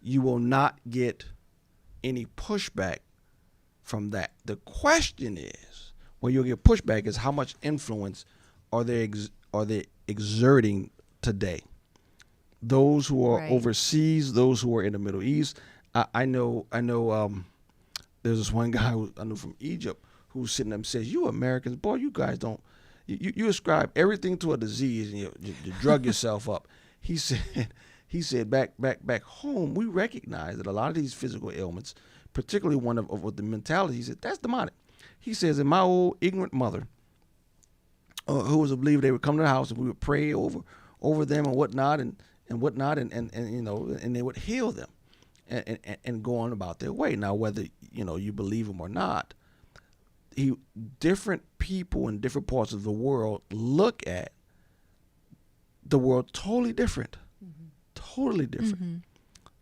you will not get any pushback from that. The question is, well, you'll get pushback is how much influence are they exerting today? Those who are overseas, those who are in the Middle East. I know. There's this one guy who I knew from Egypt who's sitting there and says, "You Americans, boy, you guys don't. You ascribe everything to a disease and you drug yourself up." He said, back home, we recognize that a lot of these physical ailments, particularly one of the mentality, he said, that's demonic. He says, and my old ignorant mother, who was a believer, they would come to the house and we would pray over them and whatnot and they would heal them and go on about their way. Now, whether, you believe them or not, different people in different parts of the world look at the world totally different. Totally different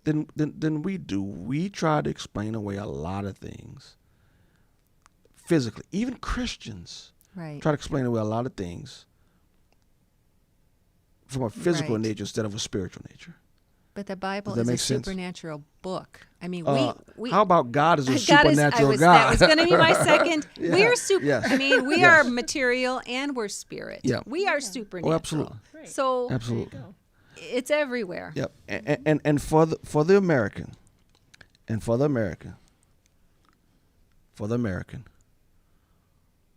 than we do. We try to explain away a lot of things physically. Even Christians try to explain away a lot of things from a physical nature instead of a spiritual nature. But the Bible Does that is a make sense? supernatural book. I mean, we How about God is a God supernatural that God? was going to be my second. Yeah. We're super. Yes. I mean, we Yes. are material and we're spirit. Yeah. We are supernatural. Oh, absolutely. Right. So Absolutely. it's everywhere. Yep. And for the American,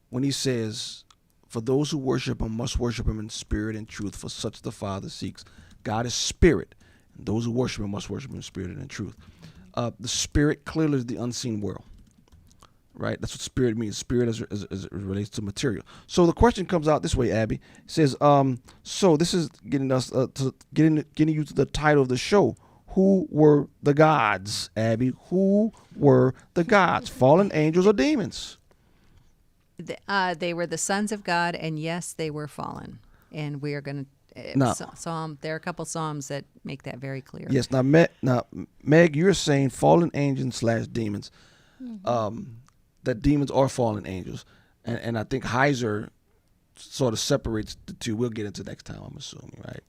when he says, "For those who worship him must worship him in spirit and truth, for such the Father seeks." God is spirit, and those who worship him must worship him in spirit and in truth. The spirit clearly is the unseen world, right? That's what spirit means. Spirit as it relates to material. So the question comes out this way, Abby. It says, so this is getting us getting you to the title of the show. Who were the gods, Abby? Who were the gods? Fallen angels or demons? They were the sons of God, and yes, they were fallen. And we are going to. Now- There are a couple psalms that make that very clear. Yes. Now, Meg, you're saying fallen angels / demons. That demons are fallen angels, and I think Heiser sort of separates the two. We'll get into next time, I'm assuming, right?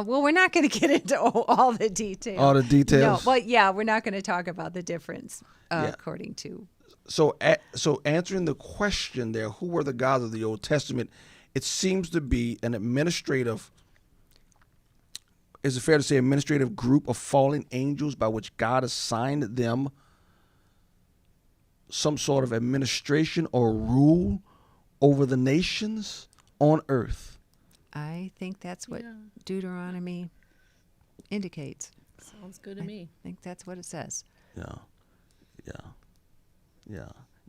Well, we're not going to get into all the details. All the details? No, well, yeah, we're not going to talk about the difference Yeah. according to. So answering the question there, who were the gods of the Old Testament? It seems to be an administrative. Is it fair to say administrative group of fallen angels by which God assigned them some sort of administration or rule over the nations on earth? I think that's what Deuteronomy indicates. Sounds good to me. I think that's what it says. Yeah.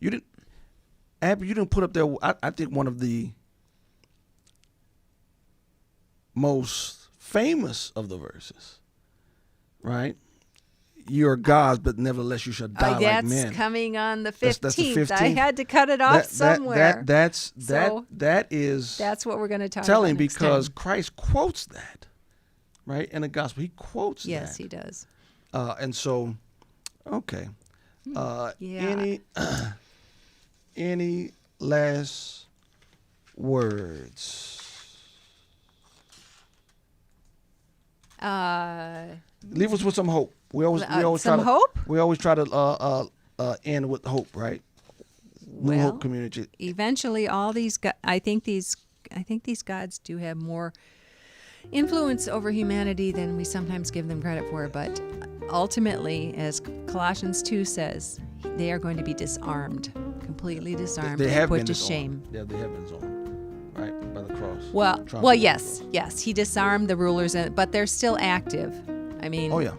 You didn't, Abby. You didn't put up there. I think one of the most famous of the verses, right? You're gods, but nevertheless you shall die like That's men. coming on the 15th. That's the 15th. I had to cut it off somewhere. So that is that's what we're going to talk telling about next because time. Christ quotes that, right? In the gospel, he quotes that. Yes, he does. And so, okay. Yeah. Any last words? Leave us with some hope. We always some try to, hope? We always try to end with hope, right? New Well, Hope Community. Eventually, all these I think these gods do have more influence over humanity than we sometimes give them credit for. But ultimately, as Colossians 2 says, they are going to be disarmed, completely disarmed, They and have put been to disarmed. shame. Yeah, they have been disarmed, right, by the cross. Well, yes, he disarmed the rulers, but they're still active. I mean, Oh yeah.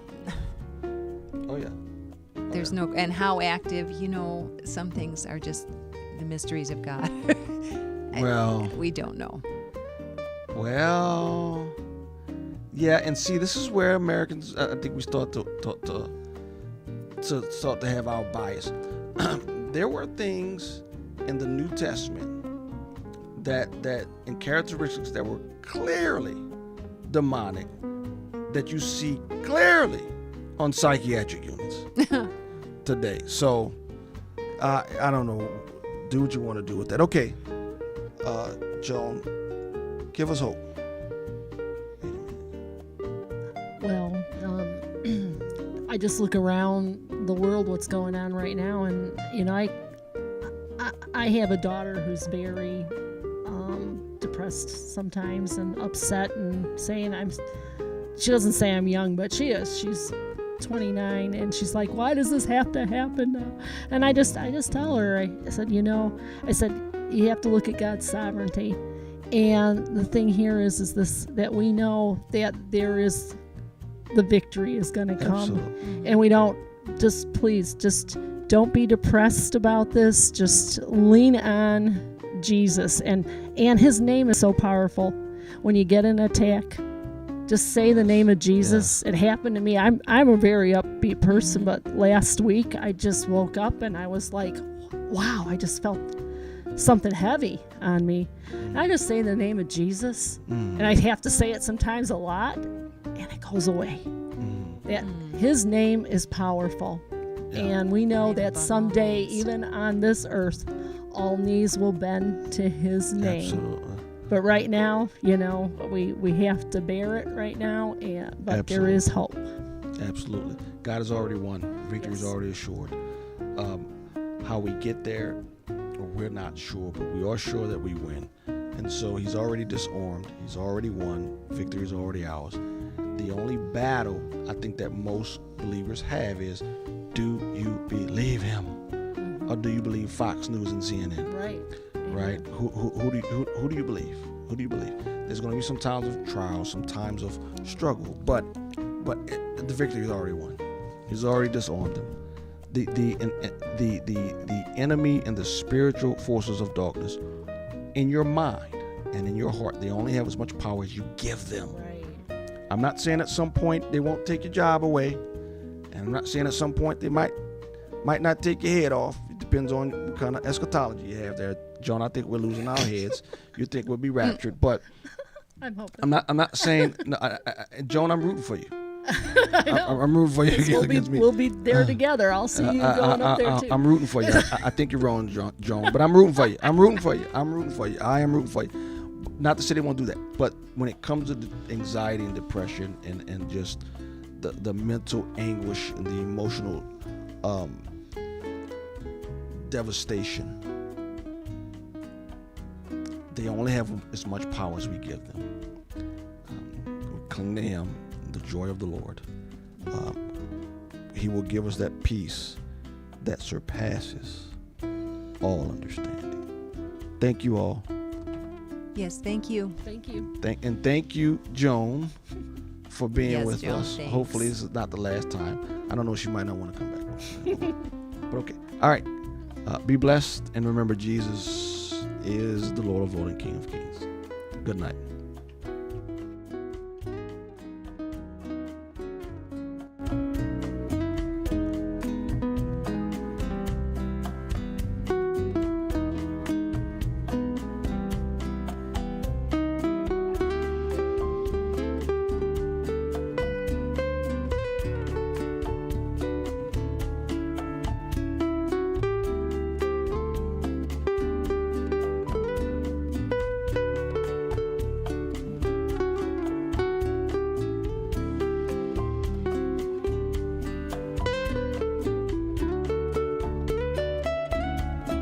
there's no, and how active, some things are just the mysteries of God. Well, We don't know. Well, yeah, and see, this is where Americans, I think we start to have our bias. There were things in the New Testament that in characteristics that were clearly demonic, that you see clearly on psychiatric units today. So, I don't know. Do what you want to do with that. Okay, Joan, give us hope. Well, I just look around the world, what's going on right now, and I have a daughter who's very depressed sometimes and upset, and saying she doesn't say I'm young, but she is. She's 29, and she's like, why does this have to happen now? And I just tell her, I said, you have to look at God's sovereignty. And the thing here is this, that we know that there is, the victory is going to come. Absolutely. And we don't, please don't be depressed about this. Just lean on Jesus. And his name is so powerful. When you get an attack, just say the name of Jesus. Yeah. It happened to me. I'm a very upbeat person, but last week I just woke up and I was like, wow, I just felt something heavy on me. And I just say the name of Jesus, and I have to say it sometimes a lot, and it goes away. That his name is powerful. Yeah. And we know that someday, even on this earth, all knees will bend to his name. Absolutely. But right now, we have to bear it right now, but Absolutely. there is hope. Absolutely. God has already won. Victory is Yes. already assured. How we get there, we're not sure, but we are sure that we win. And so he's already disarmed. He's already won. Victory is already ours. The only battle I think that most believers have is, do you believe him? Or do you believe Fox News and CNN? Right. Right? Who do you believe? Who do you believe? There's going to be some times of trial, some times of struggle, but the victory is already won. He's already disarmed them. The enemy and the spiritual forces of darkness in your mind and in your heart, they only have as much power as you give them. Right. I'm not saying at some point they won't take your job away, and I'm not saying at some point they might not take your head off. It depends on what kind of eschatology you have there. John, I think we're losing our heads. You think we'll be raptured, but I'm hoping. I'm not saying, no, Joan, I'm rooting for you. I'm rooting for you against me. We'll be there together. I'll see you going up there too. I'm rooting for you. I think you're wrong, Joan, but I'm rooting for you. I am rooting for you. Not to say they won't do that, but when it comes to the anxiety and depression and just the mental anguish and the emotional devastation, they only have as much power as we give them. We cling to him, the joy of the Lord. He will give us that peace that surpasses all understanding. Thank you all. Yes, thank you. Thank you. Thank you, Joan, for being Yes, with Joan, us. thanks. Hopefully this is not the last time. I don't know, she might not want to come back. But okay. All right. Be blessed, and remember, Jesus is the Lord of Lords and King of Kings. Good night.